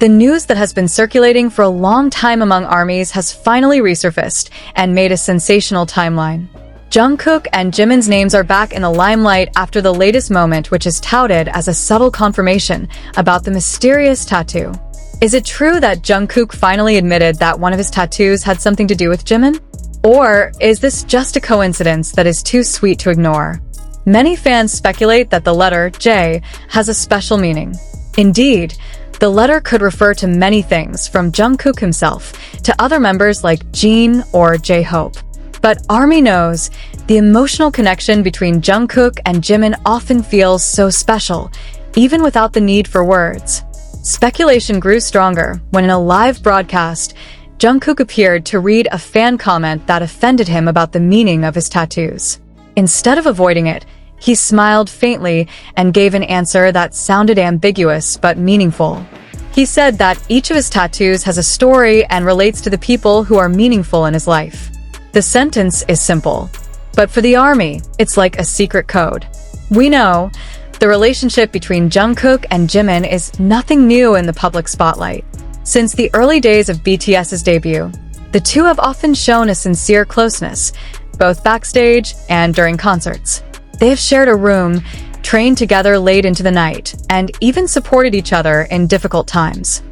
The news that has been circulating for a long time among armies has finally resurfaced and made a sensational timeline. Jungkook and Jimin's names are back in the limelight after the latest moment, which is touted as a subtle confirmation about the mysterious tattoo. Is it true that Jungkook finally admitted that one of his tattoos had something to do with Jimin? Or is this just a coincidence that is too sweet to ignore? Many fans speculate that the letter J has a special meaning. Indeed, the letter could refer to many things, from Jungkook himself to other members like Jin or J-Hope. But ARMY knows the emotional connection between Jungkook and Jimin often feels so special, even without the need for words. Speculation grew stronger when in a live broadcast, Jungkook appeared to read a fan comment that offended him about the meaning of his tattoos. Instead of avoiding it, he smiled faintly and gave an answer that sounded ambiguous but meaningful. He said that each of his tattoos has a story and relates to the people who are meaningful in his life. The sentence is simple, but for the ARMY, it's like a secret code. We know the relationship between Jungkook and Jimin is nothing new in the public spotlight. Since the early days of BTS's debut, the two have often shown a sincere closeness, both backstage and during concerts. They have shared a room, trained together late into the night, and even supported each other in difficult times.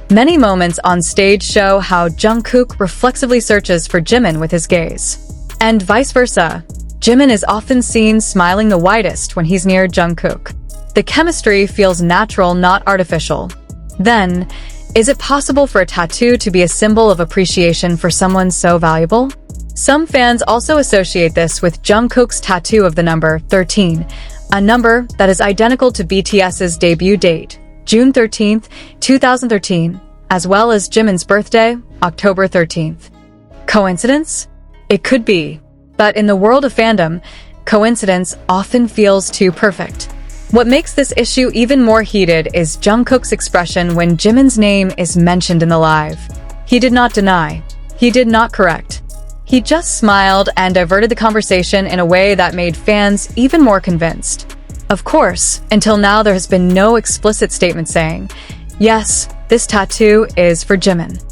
Many moments on stage show how Jungkook reflexively searches for Jimin with his gaze. And vice versa, Jimin is often seen smiling the widest when he's near Jungkook. The chemistry feels natural, not artificial. Then, is it possible for a tattoo to be a symbol of appreciation for someone so valuable? Some fans also associate this with Jungkook's tattoo of the number 13, a number that is identical to BTS's debut date, June 13, 2013, as well as Jimin's birthday, October 13th. Coincidence? It could be. But in the world of fandom, coincidence often feels too perfect. What makes this issue even more heated is Jungkook's expression when Jimin's name is mentioned in the live. He did not deny. He did not correct. He just smiled and diverted the conversation in a way that made fans even more convinced. Of course, until now there has been no explicit statement saying, yes, this tattoo is for Jimin.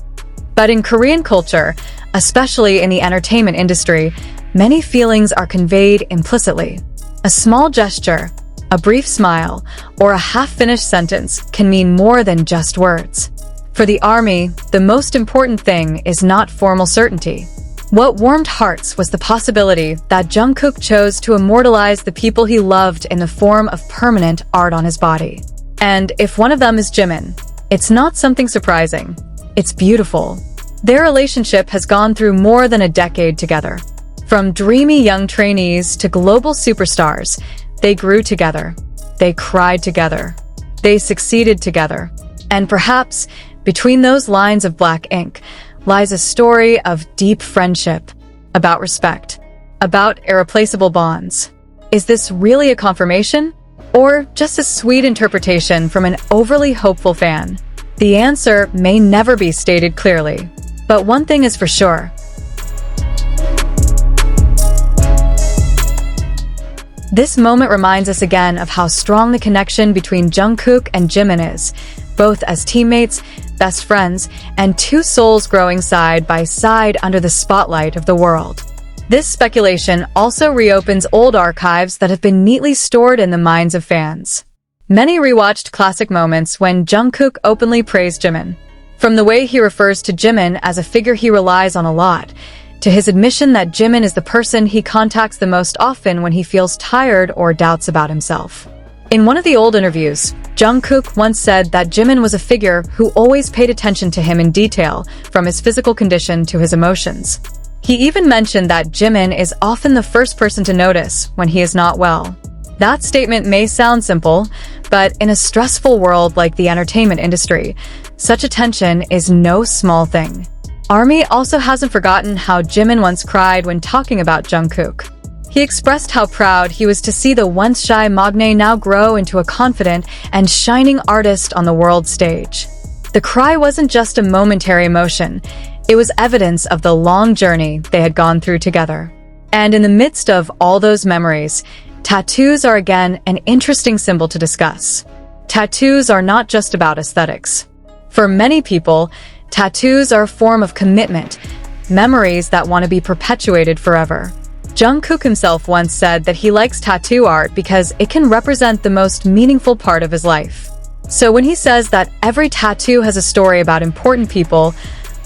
But in Korean culture, especially in the entertainment industry, many feelings are conveyed implicitly. A small gesture, a brief smile, or a half-finished sentence can mean more than just words. For the ARMY, the most important thing is not formal certainty. What warmed hearts was the possibility that Jungkook chose to immortalize the people he loved in the form of permanent art on his body. And if one of them is Jimin, it's not something surprising. It's beautiful. Their relationship has gone through more than a decade together. From dreamy young trainees to global superstars, they grew together. They cried together. They succeeded together. And perhaps, between those lines of black ink, lies a story of deep friendship, about respect, about irreplaceable bonds. Is this really a confirmation? Or just a sweet interpretation from an overly hopeful fan? The answer may never be stated clearly. But one thing is for sure. This moment reminds us again of how strong the connection between Jungkook and Jimin is, both as teammates, best friends, and two souls growing side by side under the spotlight of the world. This speculation also reopens old archives that have been neatly stored in the minds of fans. Many rewatched classic moments when Jungkook openly praised Jimin. From the way he refers to Jimin as a figure he relies on a lot, to his admission that Jimin is the person he contacts the most often when he feels tired or doubts about himself. In one of the old interviews, Jungkook once said that Jimin was a figure who always paid attention to him in detail, from his physical condition to his emotions. He even mentioned that Jimin is often the first person to notice when he is not well. That statement may sound simple, but in a stressful world like the entertainment industry, such attention is no small thing. ARMY also hasn't forgotten how Jimin once cried when talking about Jungkook. He expressed how proud he was to see the once shy Magne now grow into a confident and shining artist on the world stage. The cry wasn't just a momentary emotion, it was evidence of the long journey they had gone through together. And in the midst of all those memories, tattoos are again an interesting symbol to discuss. Tattoos are not just about aesthetics. For many people, tattoos are a form of commitment, memories that want to be perpetuated forever. Jungkook himself once said that he likes tattoo art because it can represent the most meaningful part of his life. So when he says that every tattoo has a story about important people,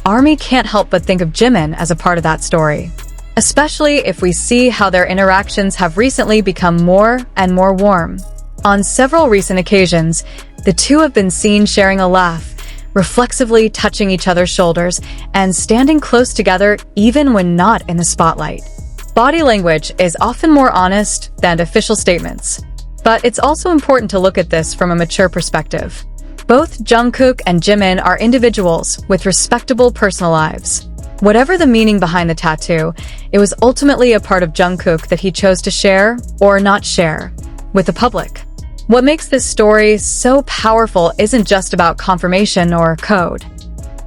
ARMY can't help but think of Jimin as a part of that story. Especially if we see how their interactions have recently become more and more warm. On several recent occasions, the two have been seen sharing a laugh, reflexively touching each other's shoulders, and standing close together even when not in the spotlight. Body language is often more honest than official statements. But it's also important to look at this from a mature perspective. Both Jungkook and Jimin are individuals with respectable personal lives. Whatever the meaning behind the tattoo, it was ultimately a part of Jungkook that he chose to share or not share with the public. What makes this story so powerful isn't just about confirmation or code,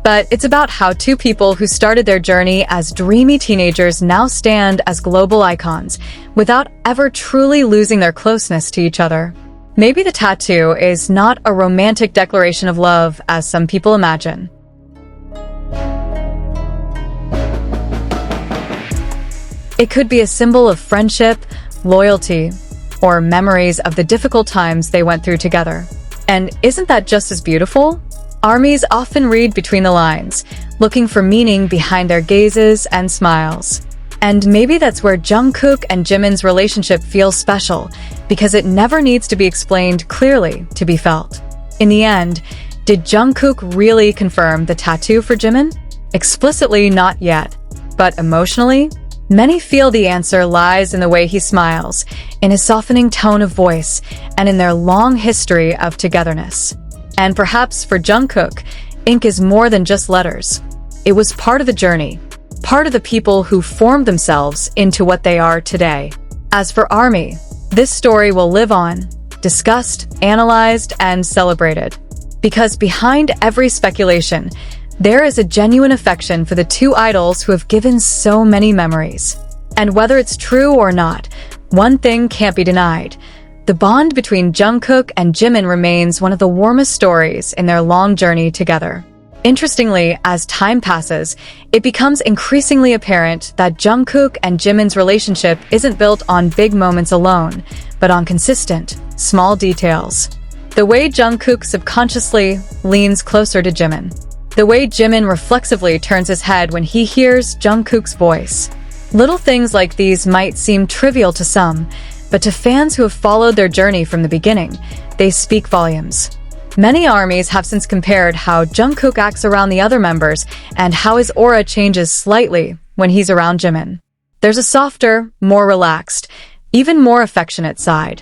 but it's about how two people who started their journey as dreamy teenagers now stand as global icons without ever truly losing their closeness to each other. Maybe the tattoo is not a romantic declaration of love as some people imagine. It could be a symbol of friendship, loyalty, or memories of the difficult times they went through together. And isn't that just as beautiful? ARMYs often read between the lines, looking for meaning behind their gazes and smiles. And maybe that's where Jungkook and Jimin's relationship feels special, because it never needs to be explained clearly to be felt. In the end, did Jungkook really confirm the tattoo for Jimin? Explicitly, not yet. But emotionally? Many feel the answer lies in the way he smiles, in his softening tone of voice, and in their long history of togetherness. And perhaps for Jungkook, ink is more than just letters. It was part of the journey, part of the people who formed themselves into what they are today. As for ARMY, this story will live on, discussed, analyzed, and celebrated. Because behind every speculation, there is a genuine affection for the two idols who have given so many memories. And whether it's true or not, one thing can't be denied. The bond between Jungkook and Jimin remains one of the warmest stories in their long journey together. Interestingly, as time passes, it becomes increasingly apparent that Jungkook and Jimin's relationship isn't built on big moments alone, but on consistent, small details. The way Jungkook subconsciously leans closer to Jimin. The way Jimin reflexively turns his head when he hears Jungkook's voice. Little things like these might seem trivial to some, but to fans who have followed their journey from the beginning, they speak volumes. Many ARMYs have since compared how Jungkook acts around the other members and how his aura changes slightly when he's around Jimin. There's a softer, more relaxed, even more affectionate side.